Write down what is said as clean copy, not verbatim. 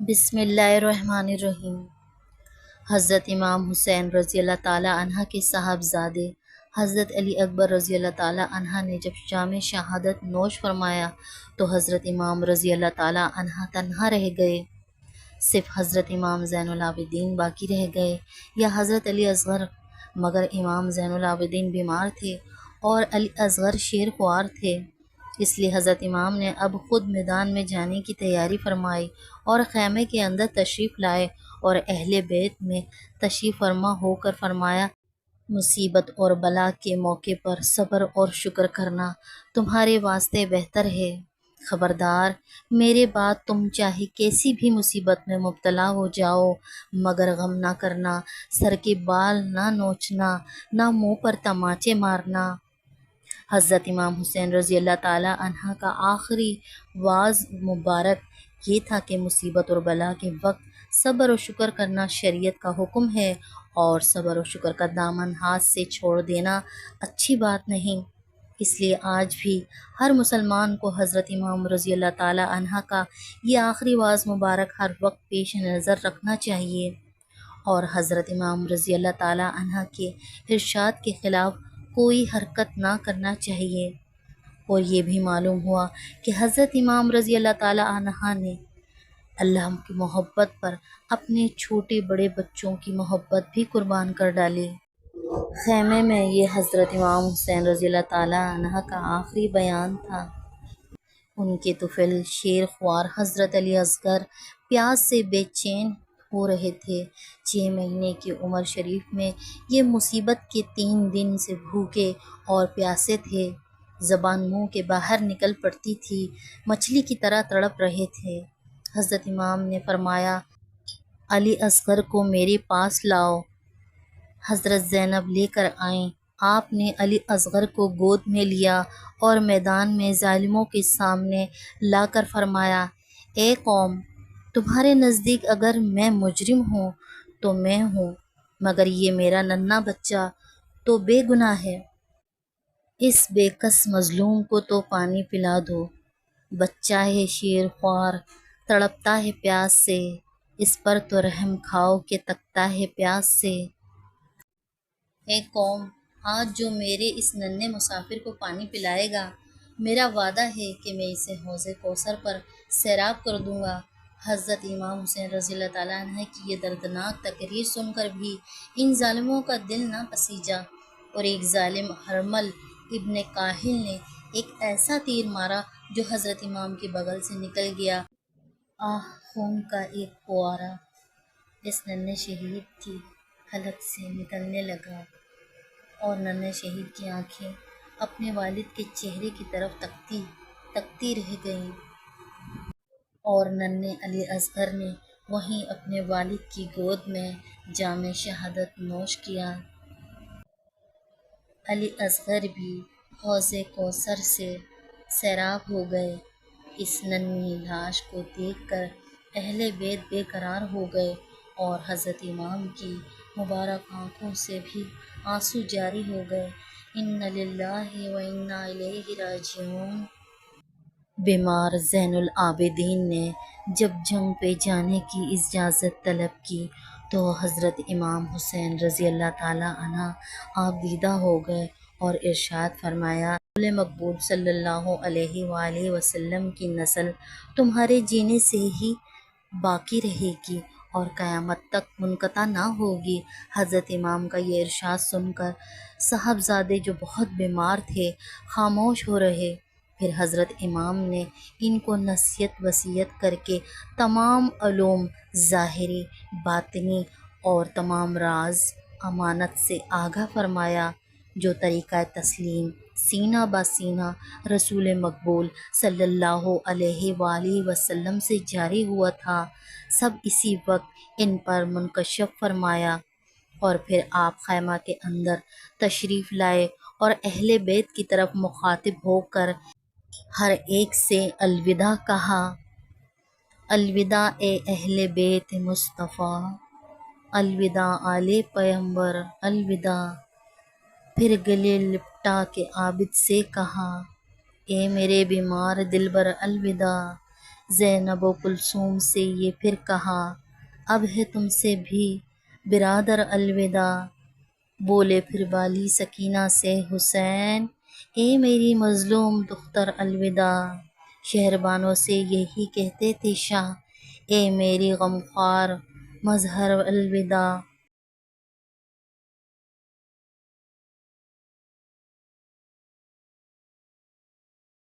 بسم اللہ الرحمن الرحیم۔ حضرت امام حسین رضی اللہ تعالیٰ عنہ کے صاحبزادے حضرت علی اکبر رضی اللہ تعالیٰ عنہ نے جب جام شہادت نوش فرمایا تو حضرت امام رضی اللہ تعالیٰ عنہ تنہا رہ گئے۔ صرف حضرت امام زین العابدین باقی رہ گئے یا حضرت علی اصغر، مگر امام زین العابدین بیمار تھے اور علی اصغر شیر خوار تھے، اس لیے حضرت امام نے اب خود میدان میں جانے کی تیاری فرمائی اور خیمے کے اندر تشریف لائے اور اہل بیت میں تشریف فرما ہو کر فرمایا، مصیبت اور بلا کے موقع پر صبر اور شکر کرنا تمہارے واسطے بہتر ہے۔ خبردار، میرے بعد تم چاہے کیسی بھی مصیبت میں مبتلا ہو جاؤ مگر غم نہ کرنا، سر کے بال نہ نوچنا، نہ منہ پر تماچے مارنا۔ حضرت امام حسین رضی اللہ تعالیٰ عنہ کا آخری وعظ مبارک یہ تھا کہ مصیبت اور بلا کے وقت صبر و شکر کرنا شریعت کا حکم ہے، اور صبر و شکر کا دامن ہاتھ سے چھوڑ دینا اچھی بات نہیں۔ اس لیے آج بھی ہر مسلمان کو حضرت امام رضی اللہ تعالیٰ عنہ کا یہ آخری وعظ مبارک ہر وقت پیش نظر رکھنا چاہیے، اور حضرت امام رضی اللہ تعالیٰ عنہ کے ارشاد کے خلاف کوئی حرکت نہ کرنا چاہیے۔ اور یہ بھی معلوم ہوا کہ حضرت امام رضی اللہ تعالیٰ عنہ نے اللہ کی محبت پر اپنے چھوٹے بڑے بچوں کی محبت بھی قربان کر ڈالی۔ خیمے میں یہ حضرت امام حسین رضی اللہ تعالیٰ عنہ کا آخری بیان تھا۔ ان کے طفل شیر خوار حضرت علی اصغر پیاس سے بے چین ہو رہے تھے۔ 6 مہینے کی عمر شریف میں یہ مصیبت کے 3 دن سے بھوکے اور پیاسے تھے، زبان منہ کے باہر نکل پڑتی تھی، مچھلی کی طرح تڑپ رہے تھے۔ حضرت امام نے فرمایا، علی اصغر کو میرے پاس لاؤ۔ حضرت زینب لے کر آئیں۔ آپ نے علی اصغر کو گود میں لیا اور میدان میں ظالموں کے سامنے لا کر فرمایا، اے قوم، تمہارے نزدیک اگر میں مجرم ہوں تو میں ہوں، مگر یہ میرا ننھا بچہ تو بے گناہ ہے۔ اس بے کس مظلوم کو تو پانی پلا دو، بچہ ہے شیر خوار، تڑپتا ہے پیاس سے، اس پر تو رحم کھاؤ کہ تکتا ہے پیاس سے۔ اے قوم، آج جو میرے اس ننھے مسافر کو پانی پلائے گا، میرا وعدہ ہے کہ میں اسے حوض کوثر پر سیراب کر دوں گا۔ حضرت امام حسین رضی اللہ تعالیٰ عنہ کی یہ دردناک تقریر سن کر بھی ان ظالموں کا دل نہ پسیجا، اور ایک ظالم حرمل ابن کاہل نے ایک ایسا تیر مارا جو حضرت امام کے بغل سے نکل گیا۔ آہ، خون کا ایک فوارہ اس ننھے شہید کی حلق سے نکلنے لگا، اور ننھے شہید کی آنکھیں اپنے والد کے چہرے کی طرف تکتی رہ گئیں، اور ننھے علی اصغر نے وہیں اپنے والد کی گود میں جام شہادت نوش کیا۔ علی اصغر بھی حوض کوثر سے سیراب ہو گئے۔ اس ننھی لاش کو دیکھ کر اہل بیت بے قرار ہو گئے، اور حضرت امام کی مبارک آنکھوں سے بھی آنسو جاری ہو گئے۔ انا للہ و انا الیہ راجعون۔ بیمار زین العابدین نے جب جنگ پہ جانے کی اجازت طلب کی تو حضرت امام حسین رضی اللہ تعالیٰ عنہ آپ دیدہ ہو گئے اور ارشاد فرمایا، رسول مقبول صلی اللہ علیہ وآلہ وسلم کی نسل تمہارے جینے سے ہی باقی رہے گی اور قیامت تک منقطع نہ ہوگی۔ حضرت امام کا یہ ارشاد سن کر صاحبزادے جو بہت بیمار تھے خاموش ہو رہے۔ پھر حضرت امام نے ان کو نصیحت وصیت کر کے تمام علوم ظاہری باطنی اور تمام راز امانت سے آگاہ فرمایا۔ جو طریقہ تسلیم سینہ بہ سینہ رسول مقبول صلی اللہ علیہ وآلہ وسلم سے جاری ہوا تھا، سب اسی وقت ان پر منکشف فرمایا، اور پھر آپ خیمہ کے اندر تشریف لائے اور اہل بیت کی طرف مخاطب ہو کر ہر ایک سے الوداع کہا، الوداع اے اہل بیت مصطفیٰ، الوداع آل پیغمبر، الوداع۔ پھر گلے لپٹا کے عابد سے کہا، اے میرے بیمار دلبر، الوداع۔ زینب و کلثوم سے یہ پھر کہا، اب ہے تم سے بھی برادر الوداع۔ بولے پھر والی سکینہ سے حسین، اے میری مظلوم دختر الوداع۔ شہربانوں سے یہی کہتے تھے شاہ، اے میری غمخوار مظہر الوداع۔